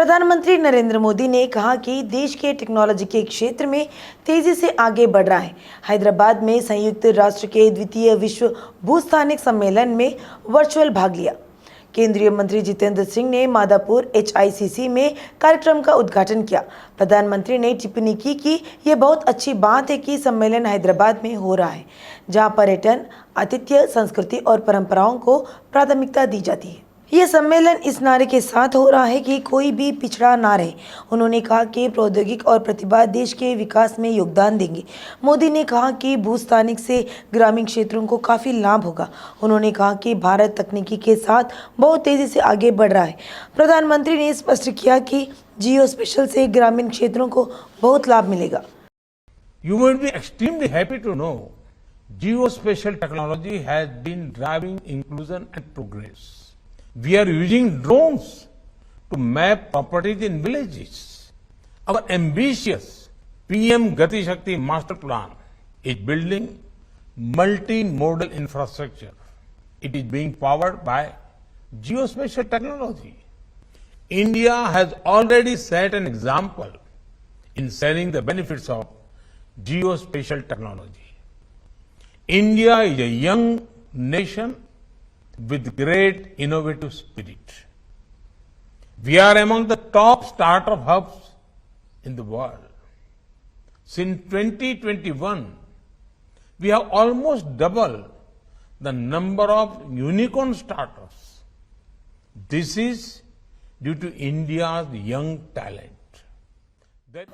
प्रधानमंत्री नरेंद्र मोदी ने कहा कि देश के टेक्नोलॉजी के क्षेत्र में तेजी से आगे बढ़ रहा है। हैदराबाद में संयुक्त राष्ट्र के द्वितीय विश्व भूस्थानिक सम्मेलन में वर्चुअल भाग लिया। केंद्रीय मंत्री जितेंद्र सिंह ने मादापुर HICC में कार्यक्रम का उद्घाटन किया। प्रधानमंत्री ने टिप्पणी की कि यह बहुत अच्छी बात है कि सम्मेलन हैदराबाद में हो रहा है, जहां पर्यटन, आतिथ्य, संस्कृति और परंपराओं को प्राथमिकता दी जाती है। यह सम्मेलन इस नारे के साथ हो रहा है कि कोई भी पिछड़ा ना रहे। उन्होंने कहा कि प्रौद्योगिकी और प्रतिभा देश के विकास में योगदान देंगे। मोदी ने कहा कि भूस्थानिक से ग्रामीण क्षेत्रों को काफ़ी लाभ होगा। उन्होंने कहा कि भारत तकनीकी के साथ बहुत तेज़ी से आगे बढ़ रहा है। प्रधानमंत्री ने स्पष्ट किया कि जियो स्पेशल से ग्रामीण क्षेत्रों को बहुत लाभ मिलेगा। You will be extremely happy to know geospatial technology has been driving inclusion and progress. We are using drones to map properties in villages. Our ambitious PM Gati Shakti master plan is building multimodal infrastructure. It is being powered by geospatial technology. India has already set an example in sharing the benefits of geospatial technology. India is a young nation with great innovative spirit. We are among the top startup hubs in the world. Since 2021, we have almost doubled the number of unicorn startups. This is due to India's young talent.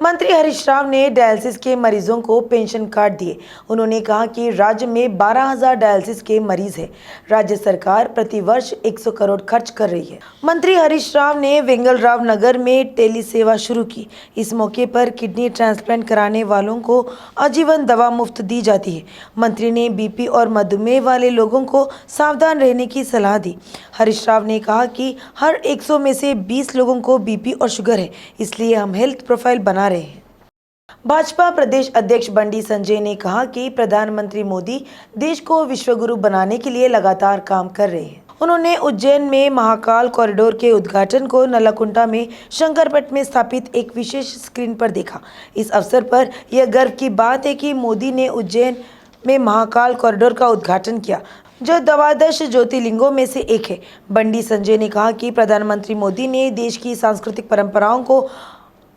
मंत्री हरीश राव ने dialysis के मरीजों को pension card दिए। उन्होंने कहा कि राज्य में 12,000 डायलिसिस के मरीज हैं। राज्य सरकार प्रति वर्ष 100 करोड़ खर्च कर रही है। मंत्री हरीश राव ने वेंगलराव नगर में टेली सेवा शुरू की। इस मौके पर किडनी ट्रांसप्लांट कराने वालों को आजीवन दवा मुफ्त दी जाती है। मंत्री ने BP और मधुमेह वाले लोगों को सावधान रहने की सलाह दी। हरीश राव ने कहा कि हर 100 में से 20 लोगों को BP और शुगर है, इसलिए हम हेल्थ प्रोफाइल बना रहे हैं। भाजपा प्रदेश अध्यक्ष बंडी संजय ने कहा कि प्रधानमंत्री मोदी देश को विश्वगुरु बनाने के लिए लगातार काम कर रहे हैं। उन्होंने उज्जैन में महाकाल कॉरिडोर के उद्घाटन को नलाकुंटा में शंकरपट में स्थापित एक विशेष स्क्रीन पर देखा। इस अवसर पर यह गर्व की बात है कि मोदी ने उज्जैन में महाकाल कॉरिडोर का उद्घाटन किया, जो 12 ज्योतिर्लिंगों में से एक है। बंडी संजय ने कहा कि प्रधानमंत्री मोदी ने देश की सांस्कृतिक परंपराओं को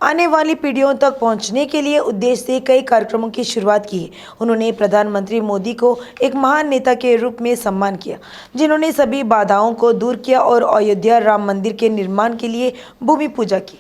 आने वाली पीढ़ियों तक पहुंचने के लिए उद्देश्य से कई कार्यक्रमों की शुरुआत की है। उन्होंने प्रधानमंत्री मोदी को एक महान नेता के रूप में सम्मान किया, जिन्होंने सभी बाधाओं को दूर किया और अयोध्या राम मंदिर के निर्माण के लिए भूमि पूजा की।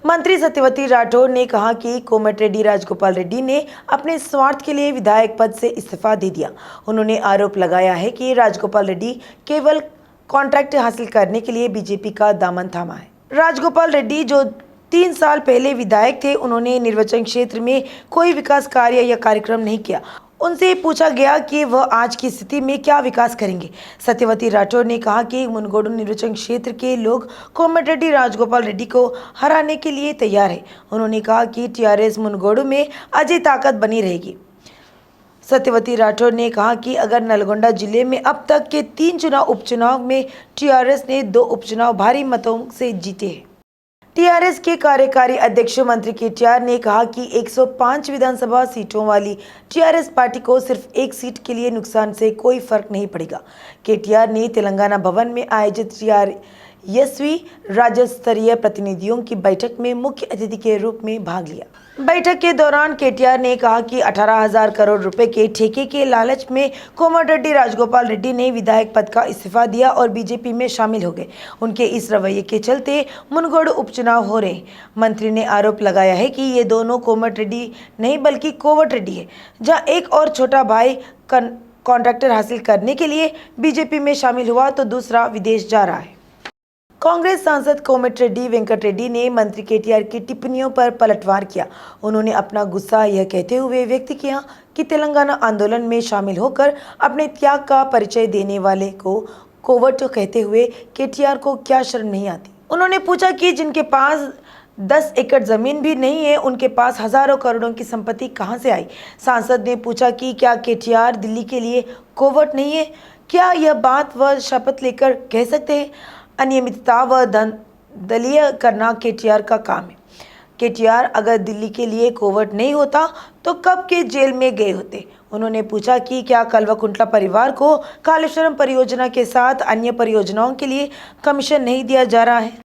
मंत्री सत्यवती राठौर ने कहा कि कोमटिरेड्डी राजगोपाल रेड्डी ने अपने स्वार्थ के लिए विधायक पद से इस्तीफा दे दिया। उन्होंने आरोप लगाया है कि राजगोपाल रेड्डी केवल कॉन्ट्रैक्ट हासिल करने के लिए बीजेपी का दामन थामा है। राजगोपाल रेड्डी जो 3 साल पहले विधायक थे, उन्होंने निर्वाचन क्षेत्र में कोई विकास कार्य या कार्यक्रम नहीं किया। उनसे पूछा गया कि वह आज की स्थिति में क्या विकास करेंगे। सत्यवती राठौर ने कहा कि मुनगोडु निर्वाचन क्षेत्र के लोग कोमटिरेड्डी राजगोपाल रेड्डी को हराने के लिए तैयार है। उन्होंने कहा कि TRS मुनगोडु में अजय ताकत बनी रहेगी। सत्यवती राठौर ने कहा कि अगर नलगोंडा जिले में अब तक के 3 उपचुनाव में TRS ने 2 उपचुनाव भारी मतों से जीते हैं। TRS के कार्यकारी अध्यक्ष मंत्री KTR ने कहा कि 105 विधानसभा सीटों वाली TRS पार्टी को सिर्फ 1 सीट के लिए नुकसान से कोई फर्क नहीं पड़ेगा। KTR ने तेलंगाना भवन में आयोजित TRSV राज्य स्तरीय प्रतिनिधियों की बैठक में मुख्य अतिथि के रूप में भाग लिया। बैठक के दौरान KTR ने कहा कि 18,000 करोड़ रुपए के ठेके के लालच में कोमटिरेड्डी राजगोपाल रेड्डी ने विधायक पद का इस्तीफा दिया और बीजेपी में शामिल हो गए। उनके इस रवैये के चलते मुनगोडु उपचुनाव हो रहे हैं। मंत्री ने आरोप लगाया है कि ये दोनों कोमटिरेड्डी नहीं बल्कि कोवट रेड्डी है, जहां एक और छोटा भाई कॉन्ट्रैक्टर हासिल करने के लिए बीजेपी में शामिल हुआ तो दूसरा विदेश जा रहा है। कांग्रेस सांसद कोमटिरेड्डी वेंकट रेड्डी ने मंत्री KTR की टिप्पणियों पर पलटवार किया। उन्होंने अपना गुस्सा यह कहते हुए व्यक्त किया कि तेलंगाना आंदोलन में शामिल होकर अपने त्याग का परिचय देने वाले को कोवट कहते हुए KTR को क्या शर्म नहीं आती। उन्होंने पूछा कि जिनके पास 10 एकड़ जमीन भी नहीं है, उनके पास हजारों करोड़ों की संपत्ति कहां से आई। सांसद ने पूछा कि क्या KTR दिल्ली के लिए कोवट नहीं है? क्या यह बात वह शपथ लेकर कह सकते हैं? अनियमितता व दलीय करना केटीआर का काम है। केटीआर अगर दिल्ली के लिए कोवर्ट नहीं होता तो कब के जेल में गए होते। उन्होंने पूछा कि क्या कल्वाकुंतला परिवार को कालेश्वरम परियोजना के साथ अन्य परियोजनाओं के लिए कमीशन नहीं दिया जा रहा है।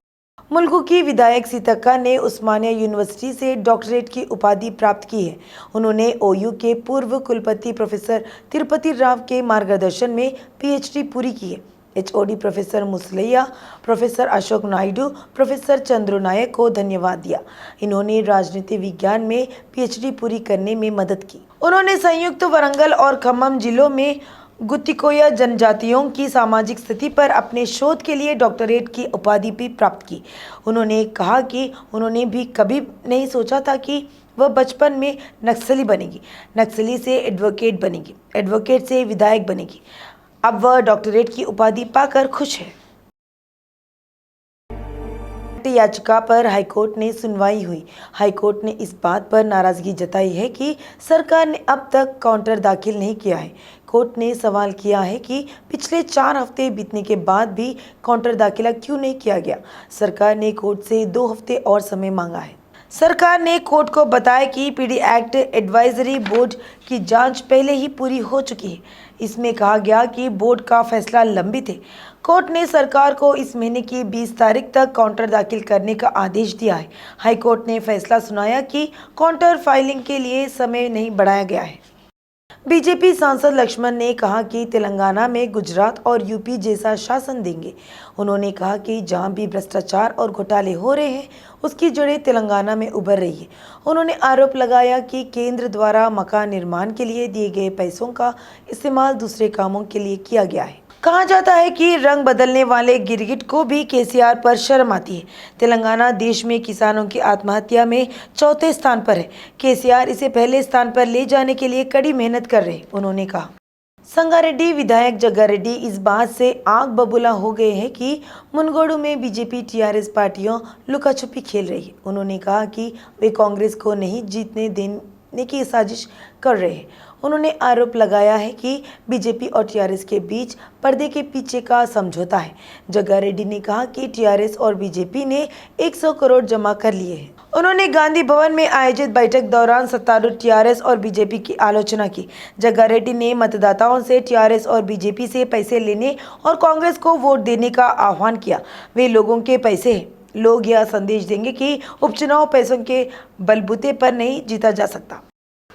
मुल्कू की विधायक सीतक्का ने उस्मानिया यूनिवर्सिटी से डॉक्टरेट की उपाधि प्राप्त की है। उन्होंने ओयू के पूर्व कुलपति प्रोफेसर तिरुपति राव के मार्गदर्शन में पीएचडी पूरी की है। HOD professor Musalaiah, professor Ashok Naidu, professor Chandru Nayak को धन्यवाद दिया। इन्होंने राजनीति विज्ञान में पीएचडी पूरी करने में मदद की। उन्होंने संयुक्त वरंगल और खम्मम जिलों में गुत्तिकोया जनजातियों की सामाजिक स्थिति पर अपने शोध के लिए डॉक्टरेट की उपाधि भी प्राप्त की। उन्होंने कहा कि उन्होंने भी कभी नहीं सोचा था कि वह बचपन में नक्सली बनेगी, नक्सली से एडवोकेट बनेगी, एडवोकेट से विधायक बनेगी। अब वह डॉक्टरेट की उपाधि पाकर खुश है। याचिका पर हाईकोर्ट ने सुनवाई हुई। हाईकोर्ट ने इस बात पर नाराजगी जताई है कि सरकार ने अब तक काउंटर दाखिल नहीं किया है। कोर्ट ने सवाल किया है कि पिछले 4 हफ्ते बीतने के बाद भी काउंटर दाखिला क्यों नहीं किया गया। सरकार ने कोर्ट से 2 हफ्ते और समय मांगा है। सरकार ने कोर्ट को बताया कि पीडी एक्ट एडवाइजरी बोर्ड की जांच पहले ही पूरी हो चुकी है। इसमें कहा गया कि बोर्ड का फैसला लंबित है। कोर्ट ने सरकार को इस महीने की 20 तारीख तक काउंटर दाखिल करने का आदेश दिया है। हाईकोर्ट ने फैसला सुनाया कि काउंटर फाइलिंग के लिए समय नहीं बढ़ाया गया है। बीजेपी सांसद लक्ष्मण ने कहा कि तेलंगाना में गुजरात और यूपी जैसा शासन देंगे। उन्होंने कहा कि जहां भी भ्रष्टाचार और घोटाले हो रहे हैं उसकी जड़ें तेलंगाना में उभर रही है। उन्होंने आरोप लगाया कि केंद्र द्वारा मकान निर्माण के लिए दिए गए पैसों का इस्तेमाल दूसरे कामों के लिए किया गया है। कहा जाता है कि रंग बदलने वाले गिरगिट को भी केसीआर पर शर्म आती है। तेलंगाना देश में किसानों की आत्महत्या में 4थे स्थान पर है। केसीआर इसे पहले स्थान पर ले जाने के लिए कड़ी मेहनत कर रहे हैं। उन्होंने कहा संगारेड्डी विधायक जग्गारेड्डी इस बात से आग बबूला हो गए हैं कि मुनगोडू में बीजेपी टीआरएस पार्टियों लुका छुपी खेल रही है। उन्होंने कहा कि वे कांग्रेस को नहीं जीतने देने की साजिश कर रहे हैं। उन्होंने आरोप लगाया है कि बीजेपी और टीआरएस के बीच पर्दे के पीछे का समझौता है। जग्गारेड्डी ने कहा कि टीआरएस और बीजेपी ने 100 करोड़ जमा कर लिए हैं। उन्होंने गांधी भवन में आयोजित बैठक दौरान सत्तारूढ़ टीआरएस और बीजेपी की आलोचना की। जग्गारेड्डी ने मतदाताओं से टीआरएस और बीजेपी से पैसे लेने और कांग्रेस को वोट देने का आह्वान किया। वे लोगों के पैसे हैं। लोग यह संदेश देंगे कि उपचुनाव पैसों के बलबूते पर नहीं जीता जा सकता।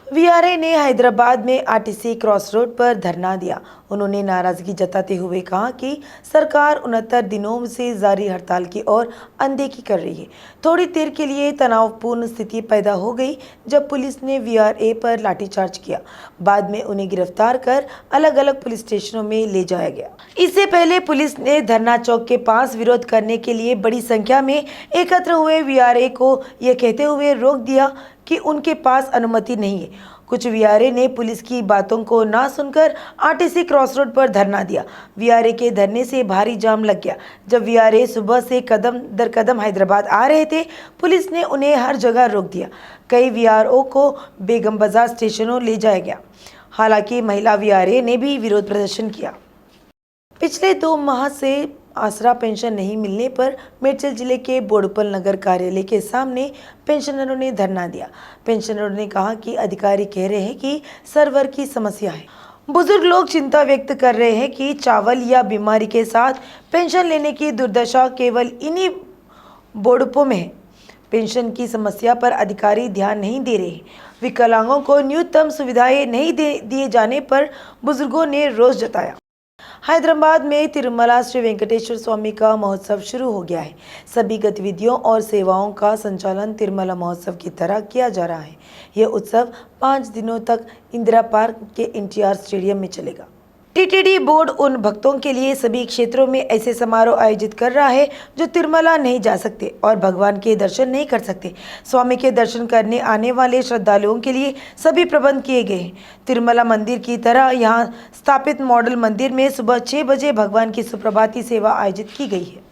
वीआरए ने हैदराबाद में आरटीसी क्रॉस रोड पर धरना दिया। उन्होंने नाराजगी जताते हुए कहा कि सरकार 69 दिनों से जारी हड़ताल की ओर अनदेखी कर रही है। थोड़ी देर के लिए तनावपूर्ण स्थिति पैदा हो गई जब पुलिस ने वीआरए पर लाठीचार्ज किया। बाद में उन्हें गिरफ्तार कर अलग अलग पुलिस स्टेशनों में ले जाया गया। इससे पहले पुलिस ने धरना चौक के पास विरोध करने के लिए बड़ी संख्या में एकत्र हुए वीआरए को यह कहते हुए रोक दिया कि उनके पास अनुमति नहीं है। कुछ वीआरए ने पुलिस की बातों को ना सुनकर आरटीसी क्रॉस रोड पर धरना दिया। वीआरए के धरने से भारी जाम लग गया। जब वीआरए सुबह से कदम दर कदम हैदराबाद आ रहे थे, पुलिस ने उन्हें हर जगह रोक दिया। कई वीआरओ को बेगम बाजार स्टेशनों ले जाया गया। हालांकि महिला वीआरए ने भी विरोध प्रदर्शन किया। पिछले 2 माह से आसरा पेंशन नहीं मिलने पर मेडचल जिले के बोडुपल नगर कार्यालय के सामने पेंशनरों ने धरना दिया। पेंशनरों ने कहा कि अधिकारी कह रहे हैं कि सर्वर की समस्या है। बुजुर्ग लोग चिंता व्यक्त कर रहे हैं कि चावल या बीमारी के साथ पेंशन लेने की दुर्दशा केवल इन्हीं बोडुपों में है। पेंशन की समस्या पर अधिकारी ध्यान नहीं दे रहे। विकलांगों को न्यूनतम सुविधाएं नहीं दिए जाने पर बुजुर्गों ने रोष जताया। हैदराबाद में तिरुमला श्री वेंकटेश्वर स्वामी का महोत्सव शुरू हो गया है। सभी गतिविधियों और सेवाओं का संचालन तिरुमला महोत्सव की तरह किया जा रहा है। यह उत्सव 5 दिनों तक इंदिरा पार्क के एनटीआर स्टेडियम में चलेगा। टीटीडी बोर्ड उन भक्तों के लिए सभी क्षेत्रों में ऐसे समारोह आयोजित कर रहा है जो तिरुमला नहीं जा सकते और भगवान के दर्शन नहीं कर सकते। स्वामी के दर्शन करने आने वाले श्रद्धालुओं के लिए सभी प्रबंध किए गए हैं। तिरुमला मंदिर की तरह यहां स्थापित मॉडल मंदिर में सुबह 6 बजे भगवान की सुप्रभाती सेवा आयोजित की गई है।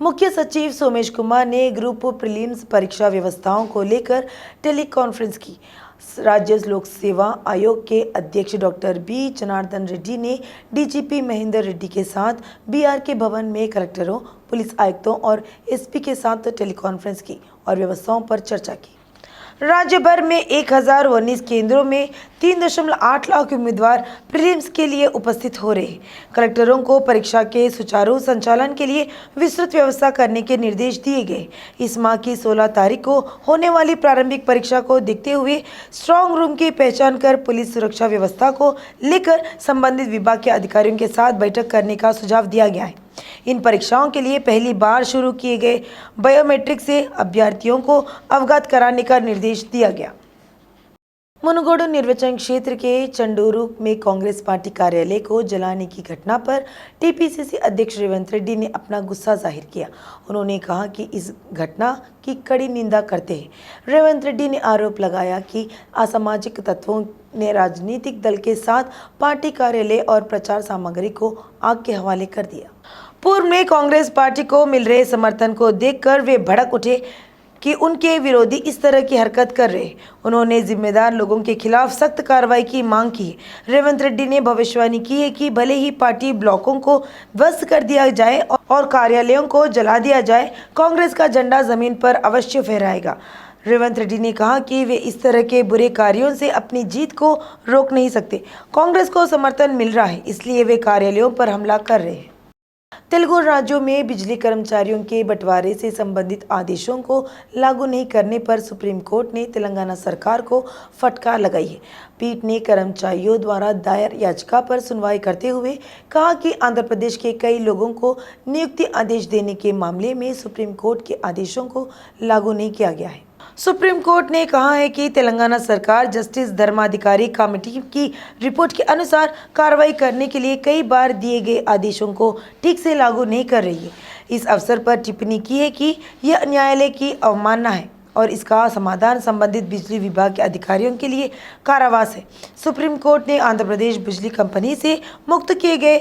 मुख्य सचिव सोमेश कुमार ने ग्रुप प्रीलिम्स परीक्षा व्यवस्थाओं को लेकर टेली कॉन्फ्रेंस की। राज्य लोक सेवा आयोग के अध्यक्ष डॉक्टर बी जनार्दन रेड्डी ने डीजीपी महेंद्र रेड्डी के साथ बीआरके भवन में कलेक्टरों, पुलिस आयुक्तों और एसपी के साथ टेलीकॉन्फ्रेंस की और व्यवस्थाओं पर चर्चा की। राज्य भर में 1019 केंद्रों में 3.8 लाख उम्मीदवार प्रीलिम्स के लिए उपस्थित हो रहे हैं। कलेक्टरों को परीक्षा के सुचारू संचालन के लिए विस्तृत व्यवस्था करने के निर्देश दिए गए। इस माह की 16 तारीख को होने वाली प्रारंभिक परीक्षा को देखते हुए स्ट्रांग रूम की पहचान कर पुलिस सुरक्षा व्यवस्था को लेकर संबंधित विभाग के अधिकारियों के साथ बैठक करने का सुझाव दिया गया है। इन परीक्षाओं के लिए पहली बार शुरू किए गए बायोमेट्रिक से अभ्यर्थियों को अवगत कराने का निर्देश दिया गया। मुनगोड निर्वाचन क्षेत्र के चंडूरू में कांग्रेस पार्टी कार्यालय को जलाने की घटना पर टीपीसीसी अध्यक्ष रेवंत रेड्डी ने अपना गुस्सा जाहिर किया। उन्होंने कहा कि इस घटना की कड़ी निंदा करते हैं। रेवंत रेड्डी ने आरोप लगाया कि असामाजिक तत्वों ने राजनीतिक दल के साथ पार्टी कार्यालय और प्रचार सामग्री को आग के हवाले कर दिया। पूर्व में कांग्रेस पार्टी को मिल रहे समर्थन को देखकर वे भड़क उठे कि उनके विरोधी इस तरह की हरकत कर रहे। उन्होंने जिम्मेदार लोगों के खिलाफ सख्त कार्रवाई की मांग की। रेवंत रेड्डी ने भविष्यवाणी की है कि भले ही पार्टी ब्लॉकों को ध्वस्त कर दिया जाए और कार्यालयों को जला दिया जाए, कांग्रेस का झंडा जमीन पर अवश्य फहराएगा। रेवंत रेड्डी ने कहा कि वे इस तरह के बुरे कार्यों से अपनी जीत को रोक नहीं सकते। कांग्रेस को समर्थन मिल रहा है, इसलिए वे कार्यालयों पर हमला कर रहे हैं। तेलुगु राज्यों में बिजली कर्मचारियों के बंटवारे से संबंधित आदेशों को लागू नहीं करने पर सुप्रीम कोर्ट ने तेलंगाना सरकार को फटकार लगाई है। पीठ ने कर्मचारियों द्वारा दायर याचिका पर सुनवाई करते हुए कहा कि आंध्र प्रदेश के कई लोगों को नियुक्ति आदेश देने के मामले में सुप्रीम कोर्ट के आदेशों को लागू नहीं किया गया है। सुप्रीम कोर्ट ने कहा है कि तेलंगाना सरकार जस्टिस धर्माधिकारी कमेटी की रिपोर्ट के अनुसार कार्रवाई करने के लिए कई बार दिए गए आदेशों को ठीक से लागू नहीं कर रही है। इस अवसर पर टिप्पणी की है कि यह न्यायालय की अवमानना है और इसका समाधान संबंधित बिजली विभाग के अधिकारियों के लिए कारावास है। सुप्रीम कोर्ट ने आंध्र प्रदेश बिजली कंपनी से मुक्त किए गए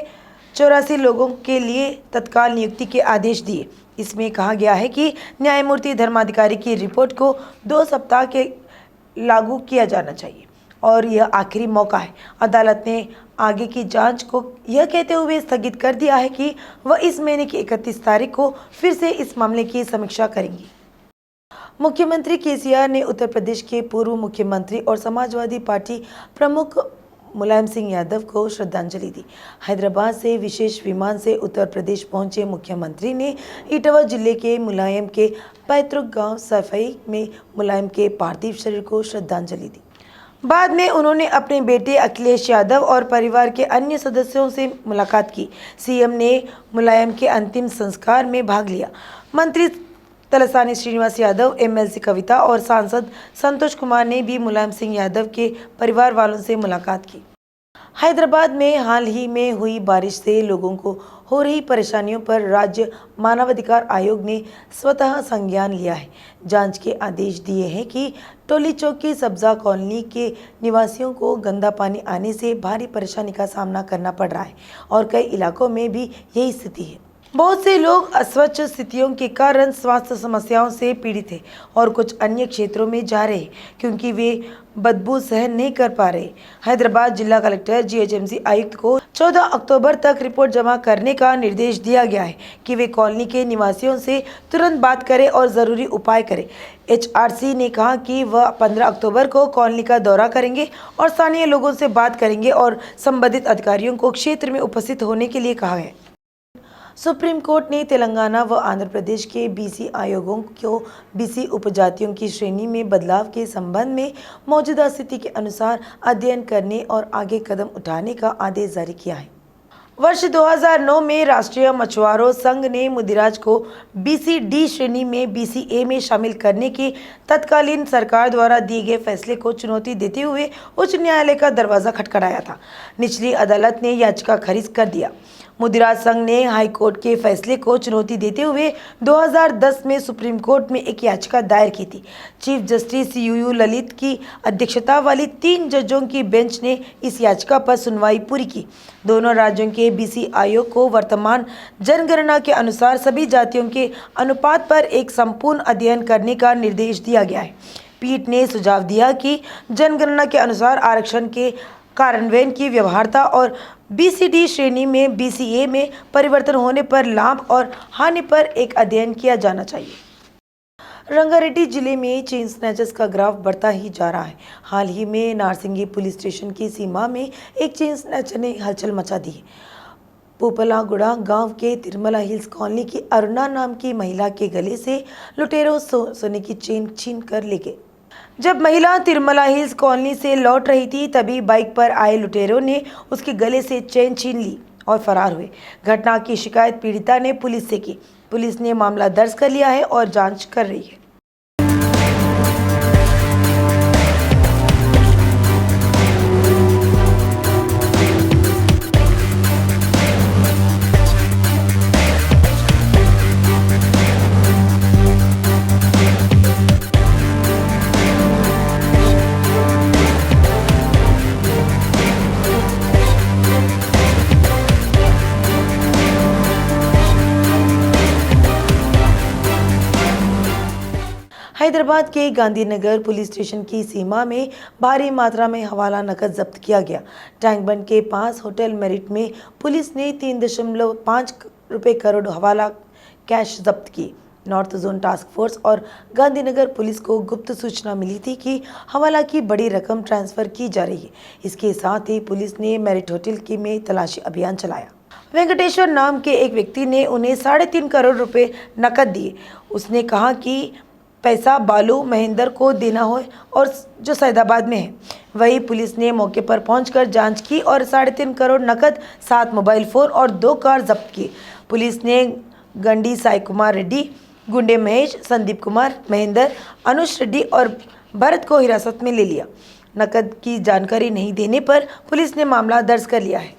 84 लोगों के लिए तत्काल नियुक्ति के आदेश दिए। इसमें कहा गया है कि न्यायमूर्ति धर्माधिकारी की रिपोर्ट को 2 सप्ताह के लागू किया जाना चाहिए और यह आखिरी मौका है। अदालत ने आगे की जांच को यह कहते हुए स्थगित कर दिया है कि वह इस महीने की 31 तारीख को फिर से इस मामले की समीक्षा करेंगी। मुख्यमंत्री केसीआर ने उत्तर प्रदेश के पूर्व मुख्यमंत्री और समाजवादी पार्टी प्रमुख मुलायम सिंह यादव को श्रद्धांजलि दी। हैदराबाद से विशेष विमान से उत्तर प्रदेश पहुंचे मुख्यमंत्री ने इटावा जिले के मुलायम के पैतृक गांव सफाई में मुलायम के पार्थिव शरीर को श्रद्धांजलि दी। बाद में उन्होंने अपने बेटे अखिलेश यादव और परिवार के अन्य सदस्यों से मुलाकात की। सीएम ने मुलायम के अंतिम संस्कार में भाग लिया। मंत्री तलसानी श्रीनिवास यादव, एमएलसी कविता और सांसद संतोष कुमार ने भी मुलायम सिंह यादव के परिवार वालों से मुलाकात की। हैदराबाद में हाल ही में हुई बारिश से लोगों को हो रही परेशानियों पर राज्य मानवाधिकार आयोग ने स्वतः संज्ञान लिया है। जांच के आदेश दिए हैं कि टोली चौक की सब्जा कॉलोनी के निवासियों को गंदा पानी आने से भारी परेशानी का सामना करना पड़ रहा है और कई इलाकों में भी यही स्थिति है। बहुत से लोग अस्वच्छ स्थितियों के कारण स्वास्थ्य समस्याओं से पीड़ित हैं और कुछ अन्य क्षेत्रों में जा रहे हैं क्योंकि वे बदबू सहन नहीं कर पा रहे। हैदराबाद जिला कलेक्टर जीएचएमसी आयुक्त को 14 अक्टूबर तक रिपोर्ट जमा करने का निर्देश दिया गया है कि वे कॉलोनी के निवासियों से तुरंत बात करें और ज़रूरी उपाय करें। एचआरसी ने कहा कि वह 15 अक्टूबर को कॉलोनी का दौरा करेंगे और स्थानीय लोगों से बात करेंगे और संबंधित अधिकारियों को क्षेत्र में उपस्थित होने के लिए कहा है। सुप्रीम कोर्ट ने तेलंगाना व आंध्र प्रदेश के बीसी आयोगों को बीसी उपजातियों की श्रेणी में बदलाव के संबंध में मौजूदा स्थिति के अनुसार अध्ययन करने और आगे कदम उठाने का आदेश जारी किया है। वर्ष 2009 में राष्ट्रीय मछुआरों संघ ने मुदिराज को बीसी डी श्रेणी में बीसीए में शामिल करने के तत्कालीन सरकार द्वारा दिए गए फैसले को चुनौती देते हुए उच्च न्यायालय का दरवाजा खटखटाया था। निचली अदालत ने याचिका खारिज कर दिया। मुदिराज संघ ने हाई कोर्ट के फैसले को चुनौती देते हुए 2010 में सुप्रीम कोर्ट में एक याचिका दायर की थी। चीफ जस्टिस यूयू ललित की अध्यक्षता वाली 3 जजों की बेंच ने इस याचिका पर सुनवाई पूरी की। दोनों राज्यों के बीसी आयोग को वर्तमान जनगणना के अनुसार सभी जातियों के अनुपात पर एक संपूर्ण अध्ययन करने का निर्देश दिया गया है। पीठ ने सुझाव दिया कि जनगणना के अनुसार आरक्षण के कार्यान्वयन की व्यवहार्यता और बीसीडी श्रेणी में बीसीए में परिवर्तन होने पर लाभ और हानि पर एक अध्ययन किया जाना चाहिए। रंगारेड्डी जिले में चेन स्नैचर्स का ग्राफ बढ़ता ही जा रहा है। हाल ही में नारसिंगी पुलिस स्टेशन की सीमा में एक चेन स्नैचर ने हलचल मचा दी है। पोपलागुड़ा गांव के तिरमला हिल्स कॉलोनी की अरुणा नाम की महिला के गले से लुटेरों सोने की चेन छीन कर ले गए। जब महिला तिरमला हिल्स कॉलोनी से लौट रही थी तभी बाइक पर आए लुटेरों ने उसके गले से चेन छीन ली और फरार हुए। घटना की शिकायत पीड़िता ने पुलिस से की। पुलिस ने मामला दर्ज कर लिया है और जांच कर रही है। हैदराबाद के गांधीनगर पुलिस स्टेशन की सीमा में भारी मात्रा में हवाला नकद जब्त किया गया। टैंक बंड के पास होटल मेरिट में पुलिस ने 3.5 रुपये करोड़ हवाला कैश जब्त की। नॉर्थ जोन टास्क फोर्स और गांधीनगर पुलिस को गुप्त सूचना मिली थी कि हवाला की बड़ी रकम ट्रांसफर की जा रही है। इसके साथ ही पुलिस ने मेरिट होटल में तलाशी अभियान चलाया। वेंकटेश्वर नाम के एक व्यक्ति ने उन्हें 3.5 करोड़ रुपए नकद दिए। उसने कहा कि पैसा बालू महेंद्र को देना हो और जो सैदाबाद में है। वही पुलिस ने मौके पर पहुंचकर जांच की और 3.5 करोड़ नकद 7 मोबाइल फोन और 2 कार जब्त की। पुलिस ने गंडी साई कुमार रेड्डी, गुंडे महेश, संदीप कुमार, महेंद्र, अनुष रेड्डी और भरत को हिरासत में ले लिया। नकद की जानकारी नहीं देने पर पुलिस ने मामला दर्ज कर लिया है।